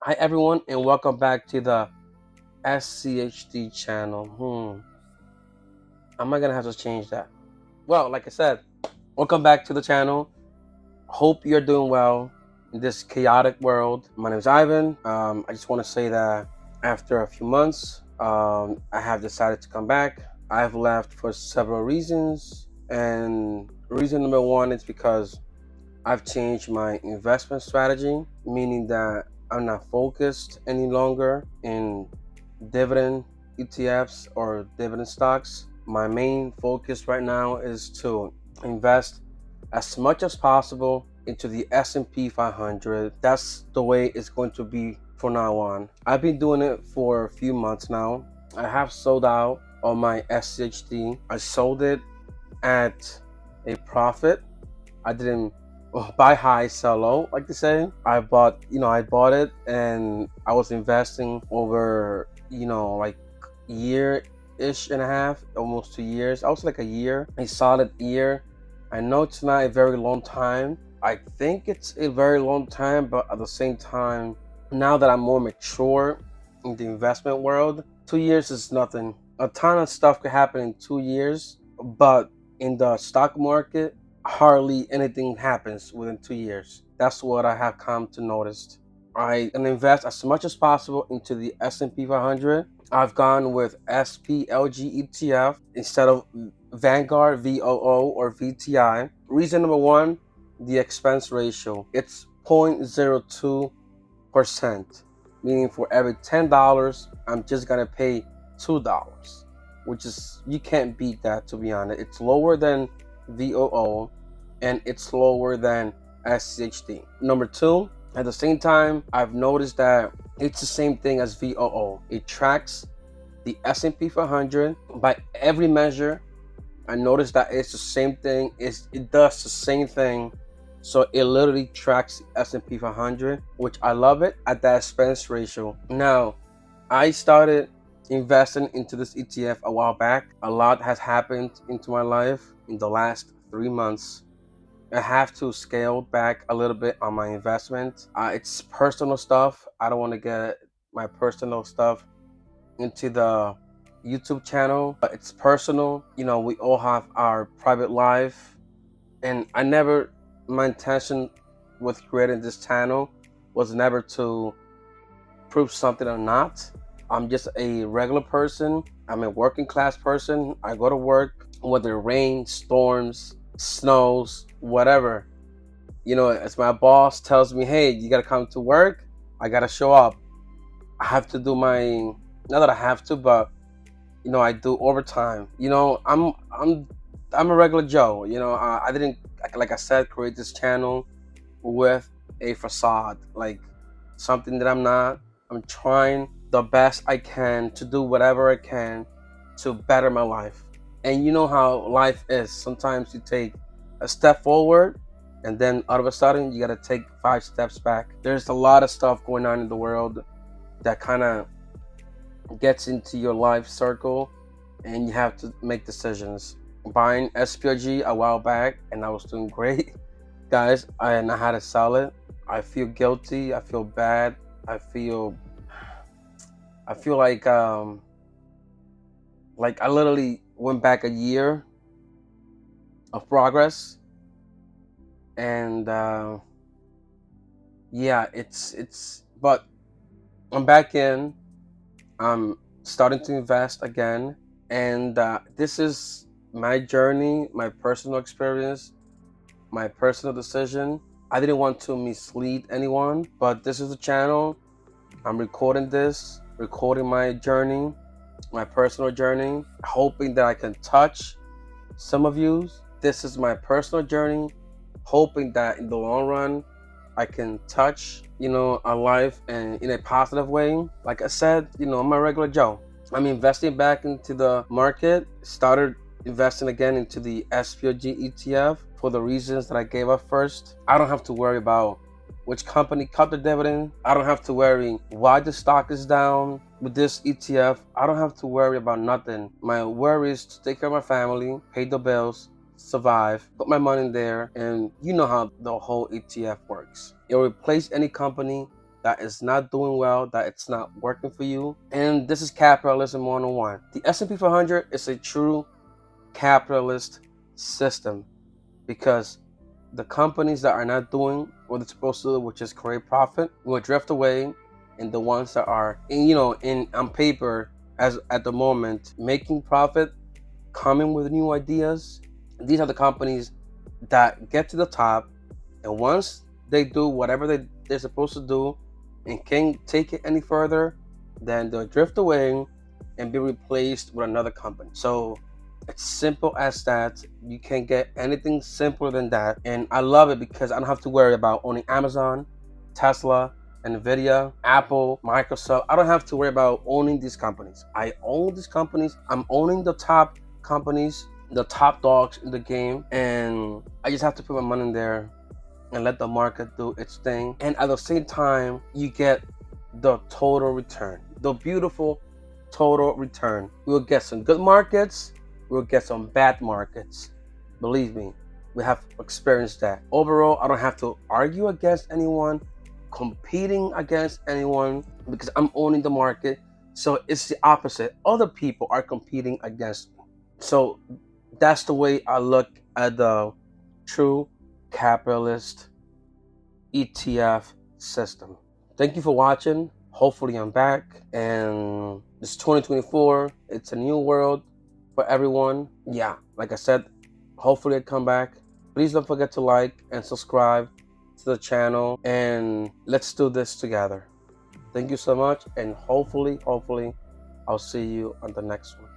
Hi everyone and welcome back to the SCHD channel. Am I gonna have to change that? Well, like I said, welcome back to the channel. Hope you're doing well in this chaotic world. My name is Ivan. I just want to say that after a few months, I have decided to come back. I've left for several reasons, and reason number one is because I've changed my investment strategy, meaning that I'm not focused any longer in dividend ETFs or dividend stocks. My main focus right now is to invest as much as possible into the S&P 500. That's the way it's going to be from now on. I've been doing it for a few months now. I have sold out on my SCHD. I sold it at a profit. I didn't buy high, sell low, like they say. I bought it and I was investing over, like year-ish and a half, almost 2 years. I was like a solid year. I know it's not a very long time. I think it's a very long time, but at the same time, now that I'm more mature in the investment world, 2 years is nothing. A ton of stuff could happen in 2 years, but in the stock market, hardly anything happens within 2 years. That's what I have come to notice. I can invest as much as possible into the S&P 500. I've gone with Splg ETF instead of Vanguard VOO or VTI. Reason number one, the expense ratio. It's 0.02%, meaning for every $10, I'm just gonna pay $2, which is, you can't beat that, to be honest. It's lower than VOO and it's lower than SCHD. Number two, at the same time, I've noticed that it's the same thing as VOO. It tracks the S&P 500 by every measure. I noticed that it's the same thing. It does the same thing. So it literally tracks the S&P 500, which I love it at that expense ratio. Now, I started investing into this ETF a while back. A lot has happened into my life in the last 3 months. I have to scale back a little bit on my investment. It's personal stuff. I don't want to get my personal stuff into the YouTube channel. It's personal. We all have our private life. And my intention with creating this channel was never to prove something or not. I'm just a regular person. I'm a working class person. I go to work, whether it rains, storms, snows, whatever. As my boss tells me, hey, you gotta come to work, I gotta show up. I have to do not that I have to, but I do overtime. I'm a regular Joe. I didn't, like I said, create this channel with a facade, like something that I'm not. I'm trying the best I can to do whatever I can to better my life. And you know how life is. Sometimes you take a step forward and then all of a sudden you got to take 5 steps back. There's a lot of stuff going on in the world that kind of gets into your life circle and you have to make decisions. Buying SPG a while back and I was doing great, guys, and I had to sell it. I feel guilty. I feel bad. I feel like I literally went back a year of progress, and yeah, but I'm back in. I'm starting to invest again, and this is my journey, my personal experience, my personal decision. I didn't want to mislead anyone, but this is the channel. I'm recording my journey, my personal journey, hoping that I can touch some of you. This is my personal journey, hoping that in the long run, I can touch, a life and in a positive way. Like I said, I'm a regular Joe. I'm investing back into the market, started investing again into the SPG ETF for the reasons that I gave up first. I don't have to worry about which company cut the dividend. I don't have to worry why the stock is down with this ETF. I don't have to worry about nothing. My worry is to take care of my family, pay the bills, survive, put my money in there, and you know how the whole ETF works. It'll replace any company that is not doing well, that it's not working for you. And this is capitalism 101. The S&P 500 is a true capitalist system because the companies that are not doing what they're supposed to do, which is create profit, will drift away, and the ones that are, in on paper, as at the moment, making profit, coming with new ideas, these are the companies that get to the top, and once they do whatever they're supposed to do and can't take it any further, then they'll drift away and be replaced with another company. So it's simple as that. You can't get anything simpler than that. And I love it because I don't have to worry about owning Amazon, Tesla, Nvidia, Apple, Microsoft. I don't have to worry about owning these companies. I own these companies. I'm owning the top companies, the top dogs in the game, and I just have to put my money in there and let the market do its thing. And at the same time, you get the total return, the beautiful total return. We'll get some good markets, we'll get some bad markets. Believe me, we have experienced that. Overall, I don't have to argue against anyone, competing against anyone, because I'm owning the market. So it's the opposite. Other people are competing against me. So that's the way I look at the true capitalist ETF system. Thank you for watching. Hopefully I'm back, and it's 2024. It's a new world for everyone. Yeah, like I said, hopefully I come back. Please don't forget to like and subscribe to the channel, and let's do this together. Thank you so much, and hopefully I'll see you on the next one.